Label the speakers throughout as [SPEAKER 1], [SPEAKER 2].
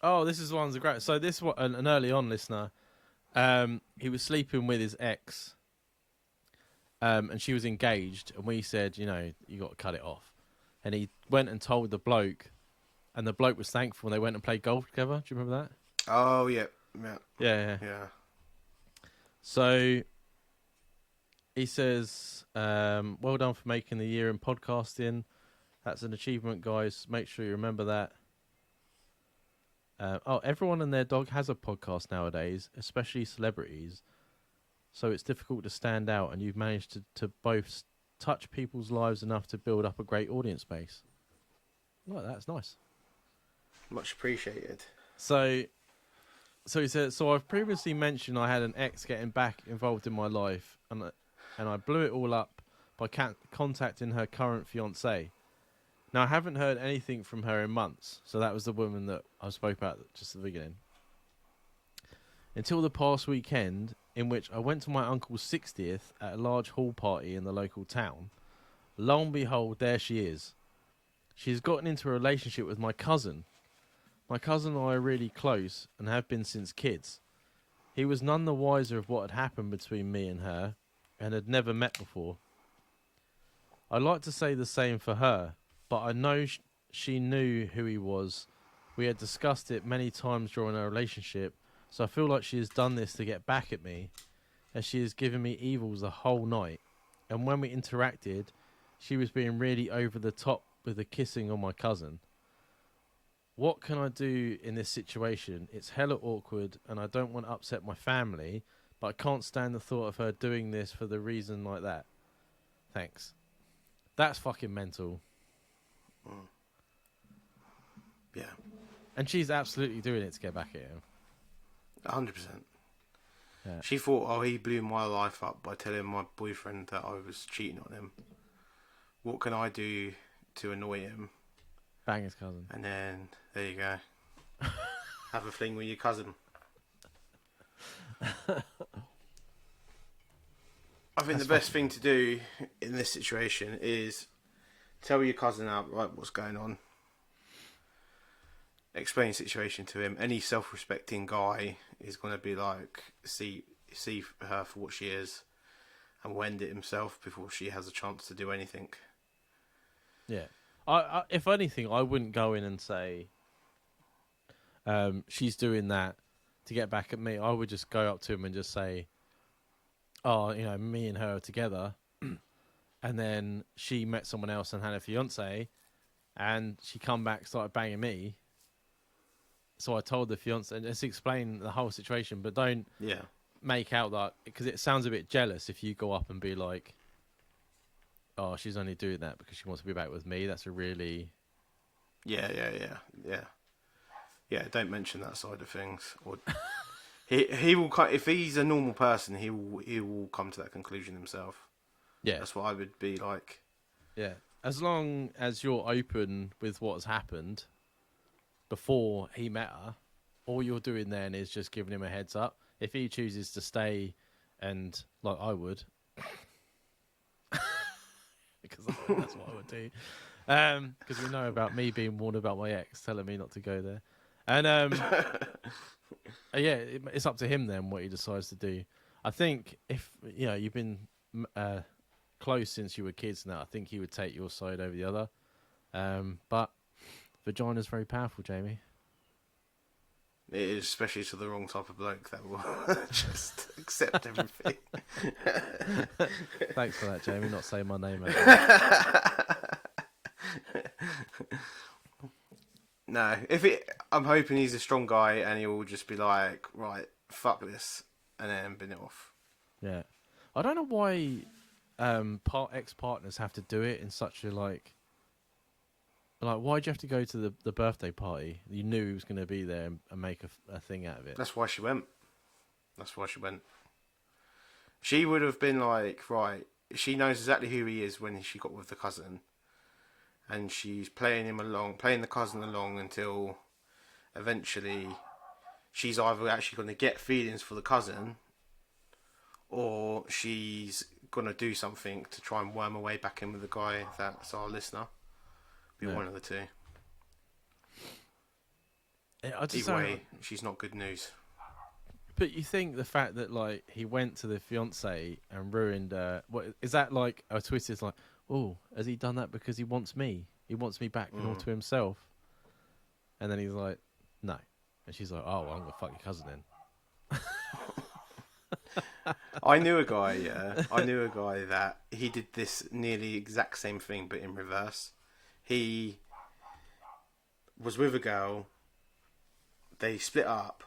[SPEAKER 1] Oh, this is one's great. So this was an early on listener. He was sleeping with his ex, and she was engaged, and we said, you know, you got to cut it off. And he went and told the bloke, and the bloke was thankful. And they went and played golf together. Do you remember that?
[SPEAKER 2] Oh yeah, yeah,
[SPEAKER 1] Yeah.
[SPEAKER 2] yeah.
[SPEAKER 1] So he says, well done for making the year in podcasting. That's an achievement, guys. Make sure you remember that. Everyone and their dog has a podcast nowadays, especially celebrities. So it's difficult to stand out, and you've managed to both touch people's lives enough to build up a great audience base. Well, that's nice.
[SPEAKER 2] Much appreciated.
[SPEAKER 1] So he said, so I've previously mentioned I had an ex getting back involved in my life, and I blew it all up by contacting her current fiance. Now, I haven't heard anything from her in months, so that was the woman that I spoke about just at the beginning. Until the past weekend, in which I went to my uncle's 60th at a large hall party in the local town. Lo and behold, there she is. She's gotten into a relationship with my cousin. My cousin and I are really close and have been since kids. He was none the wiser of what had happened between me and her, and had never met before. I'd like to say the same for her, but I know she knew who he was. We had discussed it many times during our relationship, so I feel like she has done this to get back at me, as she has given me evils the whole night. And when we interacted, she was being really over the top with the kissing on my cousin. What can I do in this situation? It's hella awkward, and I don't want to upset my family, but I can't stand the thought of her doing this for the reason like that. Thanks. That's fucking mental.
[SPEAKER 2] Yeah.
[SPEAKER 1] And she's absolutely doing it to get back at him.
[SPEAKER 2] 100%.
[SPEAKER 1] Yeah.
[SPEAKER 2] She thought, oh, he blew my life up by telling my boyfriend that I was cheating on him. What can I do to annoy him?
[SPEAKER 1] Bang his cousin.
[SPEAKER 2] And then, there you go. Have a fling with your cousin. I think the best thing to do in this situation is tell your cousin outright what's going on. Explain the situation to him. Any self-respecting guy is going to be like, see her for what she is, and will end it himself before she has a chance to do anything.
[SPEAKER 1] Yeah. I if anything, I wouldn't go in and say, she's doing that to get back at me. I would just go up to him and just say, oh, you know, me and her are together, and then she met someone else and had a fiance, and she come back, started banging me. So I told the fiance, and just explain the whole situation, but don't make out that, because it sounds a bit jealous if you go up and be like, oh, she's only doing that because she wants to be back with me. That's a really...
[SPEAKER 2] Yeah. Don't mention that side of things. Or he will, if he's a normal person, he will come to that conclusion himself.
[SPEAKER 1] Yeah,
[SPEAKER 2] that's what I would be like.
[SPEAKER 1] Yeah, as long as you're open with what's happened before he met her, all you're doing then is just giving him a heads up. If he chooses to stay, and like I would, because that's what I would do. Because we know about me being warned about my ex telling me not to go there, and it's up to him then what he decides to do. I think if you've been close since you were kids now, I think he would take your side over the other. But vagina's very powerful, Jamie.
[SPEAKER 2] It is, especially to the wrong type of bloke that will just accept everything.
[SPEAKER 1] Thanks for that, Jamie. Not saying my name.
[SPEAKER 2] No, I'm hoping he's a strong guy and he will just be like, right, fuck this, and then bin it off.
[SPEAKER 1] Yeah, I don't know why ex-partners have to do it in such a like why'd you have to go to the birthday party? You knew he was going to be there and make a thing out of it.
[SPEAKER 2] That's why she went. She would have been like, right, she knows exactly who he is when she got with the cousin, and she's playing the cousin along until eventually she's either actually going to get feelings for the cousin, or she's gonna do something to try and worm her way back in with the guy that's our listener. Be one of the two.
[SPEAKER 1] I just
[SPEAKER 2] Either way, she's not good news.
[SPEAKER 1] But you think the fact that like he went to the fiance and ruined what is that like a twist? Is like, oh, has he done that because he wants me? He wants me back and all to himself. And then he's like, no. And she's like, oh, well, I'm gonna fuck your cousin then.
[SPEAKER 2] I knew a guy that he did this nearly exact same thing, but in reverse. He was with a girl. They split up.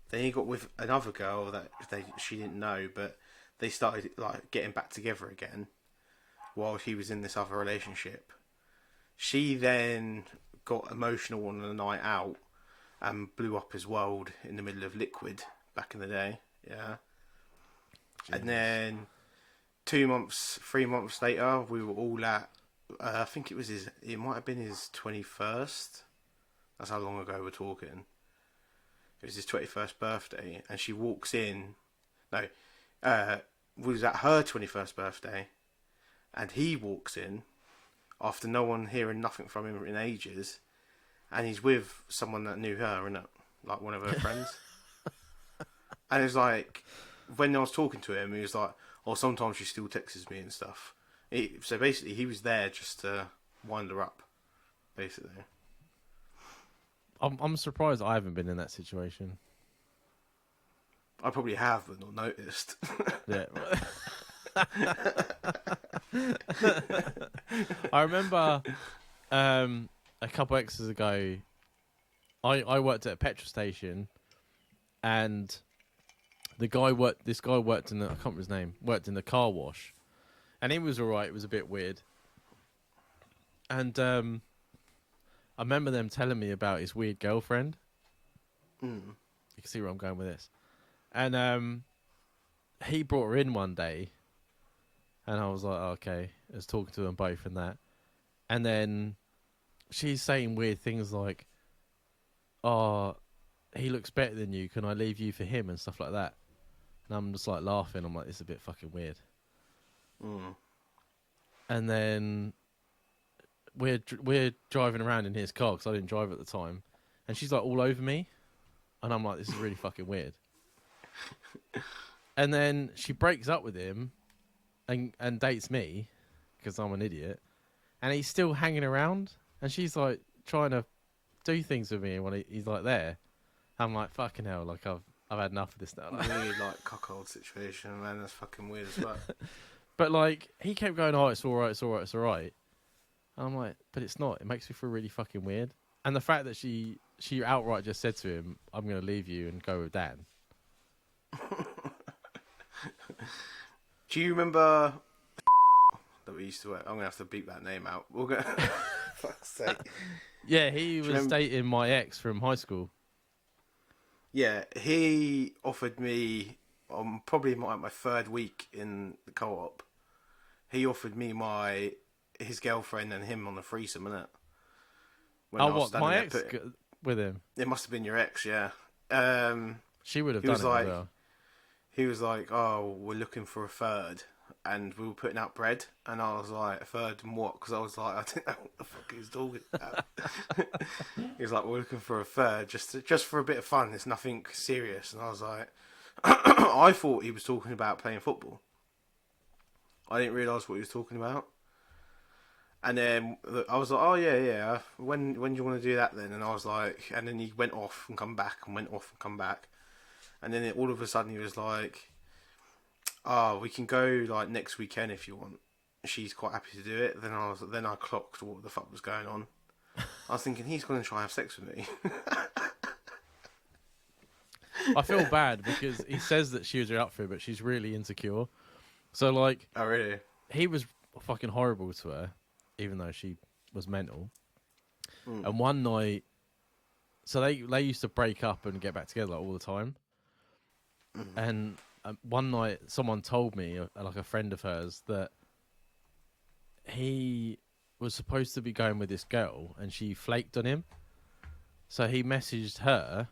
[SPEAKER 2] Then he got with another girl that she didn't know, but they started like getting back together again while he was in this other relationship. She then got emotional on a night out and blew up his world in the middle of Liquid back in the day. Yeah. Jeez. And then 3 months later, we were all at, I think it might have been his 21st. That's how long ago we're talking. It was his 21st birthday, and she walks in. No, was at her 21st birthday, and he walks in after no one hearing nothing from him in ages, and he's with someone that knew her, innit? Like one of her friends. And it's like, when I was talking to him, he was like, "Oh, sometimes she still texts me and stuff." So basically, he was there just to wind her up, basically.
[SPEAKER 1] I'm surprised I haven't been in that situation.
[SPEAKER 2] I probably have, but not noticed.
[SPEAKER 1] Yeah. I remember a couple exes ago, I worked at a petrol station, and this guy worked in the, I can't remember his name, worked in the car wash, and he was alright. It was a bit weird, and I remember them telling me about his weird girlfriend. You can see where I'm going with this. And he brought her in one day, and I was like, oh, okay. I was talking to them both and that. And then she's saying weird things like, oh, he looks better than you. Can I leave you for him? And stuff like that. And I'm just like laughing. I'm like, this is a bit fucking weird. And then we're driving around in his car because I didn't drive at the time, and she's like all over me, and I'm like, this is really fucking weird. And then she breaks up with him and dates me because I'm an idiot, and he's still hanging around, and she's like trying to do things with me when he's like there. I'm like, fucking hell, like I've had enough of this now.
[SPEAKER 2] Really like cuckold situation, man. That's fucking weird as well.
[SPEAKER 1] But like he kept going, oh, it's all right, it's all right, it's all right. And I'm like, but it's not. It makes me feel really fucking weird. And the fact that she outright just said to him, I'm going to leave you and go with Dan.
[SPEAKER 2] Do you remember that we used to work? I'm going to have to beep that name out. We'll go. Fuck's sake.
[SPEAKER 1] Yeah, he was dating my ex from high school.
[SPEAKER 2] Yeah, he offered me, probably my third week in the co-op, he offered me his girlfriend and him on the threesome, innit?
[SPEAKER 1] Oh, what? My ex with him?
[SPEAKER 2] It must have been your ex, yeah.
[SPEAKER 1] She would have done it as well.
[SPEAKER 2] He was like, oh, we're looking for a third. And we were putting out bread. And I was like, a third and what? Because I was like, I didn't know what the fuck he was talking about. He was like, we're looking for a third, just for a bit of fun. It's nothing serious. And I was like, I thought he was talking about playing football. I didn't realise what he was talking about. And then I was like, oh, yeah. When do you want to do that then? And I was like, and then he went off and come back and went off and come back. And then all of a sudden he was like, oh, we can go like next weekend if you want. She's quite happy to do it. Then I clocked what the fuck was going on. I was thinking, he's going to try and have sex with me.
[SPEAKER 1] I feel bad because he says that she was up for it, but she's really insecure. So like,
[SPEAKER 2] oh really?
[SPEAKER 1] He was fucking horrible to her, even though she was mental. And one night, so they used to break up and get back together like, all the time. And one night, someone told me, like a friend of hers, that he was supposed to be going with this girl, and she flaked on him. So he messaged her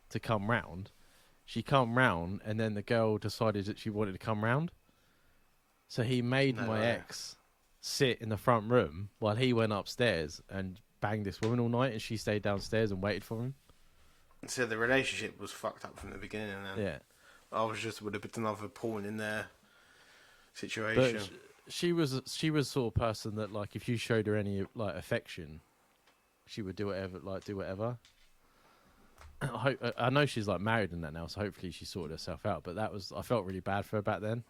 [SPEAKER 1] to come round. She come round, and then the girl decided that she wanted to come round. So he made
[SPEAKER 2] No
[SPEAKER 1] my
[SPEAKER 2] way.
[SPEAKER 1] ex sit in the front room while he went upstairs and banged this woman all night, and she stayed downstairs and waited for him.
[SPEAKER 2] So the relationship was fucked up from the beginning, and then
[SPEAKER 1] Yeah,
[SPEAKER 2] I was just would have been another pawn in their
[SPEAKER 1] but
[SPEAKER 2] situation.
[SPEAKER 1] she was the sort of person that, like, if you showed her any like affection, she would do whatever, like do whatever. I know she's like married and that now, so hopefully she sorted herself out. But I felt really bad for her back then.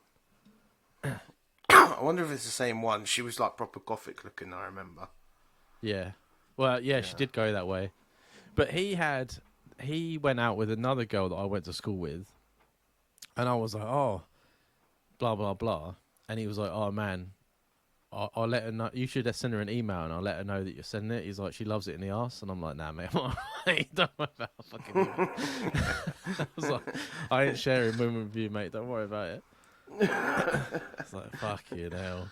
[SPEAKER 2] I wonder if it's the same one. She was like proper gothic looking, I remember.
[SPEAKER 1] Yeah, well, yeah, she
[SPEAKER 2] Yeah.
[SPEAKER 1] did go that way. But he went out with another girl that I went to school with, and I was like, oh, blah blah blah, and he was like, oh man, I'll let her know. You should send her an email, and I'll let her know that you're sending it. He's like, she loves it in the arse, and I'm like, nah, mate, I'm all right. Don't worry about fucking. I was like, I ain't sharing women with you, mate. Don't worry about it. It's like, fuck you now.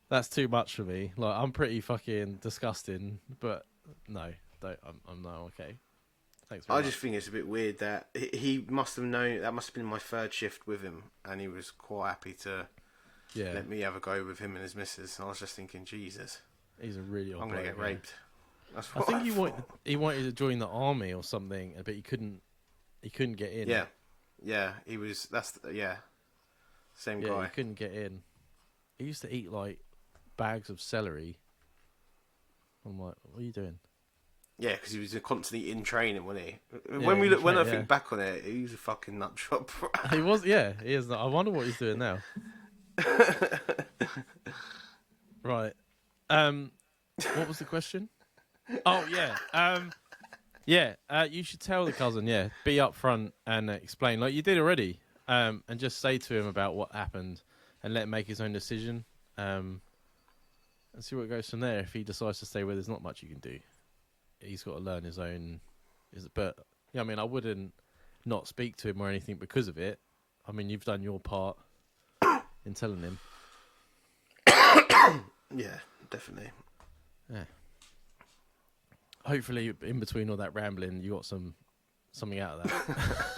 [SPEAKER 1] That's too much for me. Like, I'm pretty fucking disgusting, but no, I'm not okay. Thanks very
[SPEAKER 2] I
[SPEAKER 1] much.
[SPEAKER 2] just think it's a bit weird that he must have known. That must have been my third shift with him, and he was quite happy to
[SPEAKER 1] Yeah,
[SPEAKER 2] let me have a go with him and his missus. And I was just thinking, Jesus,
[SPEAKER 1] he's a really old
[SPEAKER 2] I'm gonna
[SPEAKER 1] bloke,
[SPEAKER 2] get
[SPEAKER 1] yeah.
[SPEAKER 2] raped. That's
[SPEAKER 1] I
[SPEAKER 2] what
[SPEAKER 1] think
[SPEAKER 2] thought.
[SPEAKER 1] he wanted to join the army or something, but he couldn't. He couldn't get in.
[SPEAKER 2] Yeah. He was. Same
[SPEAKER 1] Yeah,
[SPEAKER 2] guy.
[SPEAKER 1] he couldn't get in. He used to eat like bags of celery. I'm like, what are you doing?
[SPEAKER 2] Yeah, because he was constantly in training, wasn't he?
[SPEAKER 1] Yeah,
[SPEAKER 2] When I
[SPEAKER 1] yeah.
[SPEAKER 2] think back on it, he was a fucking nutshot.
[SPEAKER 1] He was, yeah, he is. I wonder what he's doing now. Right. What was the question? Oh yeah. Yeah. You should tell the cousin. Yeah, be upfront and explain, like you did already. And just say to him about what happened, and let him make his own decision. And see what goes from there. If he decides to stay where there's not much you can do, he's got to learn his own. But yeah, I mean, I wouldn't not speak to him or anything because of it. I mean, you've done your part in telling him.
[SPEAKER 2] Yeah, definitely.
[SPEAKER 1] Yeah. Hopefully, in between all that rambling, you got something out of that.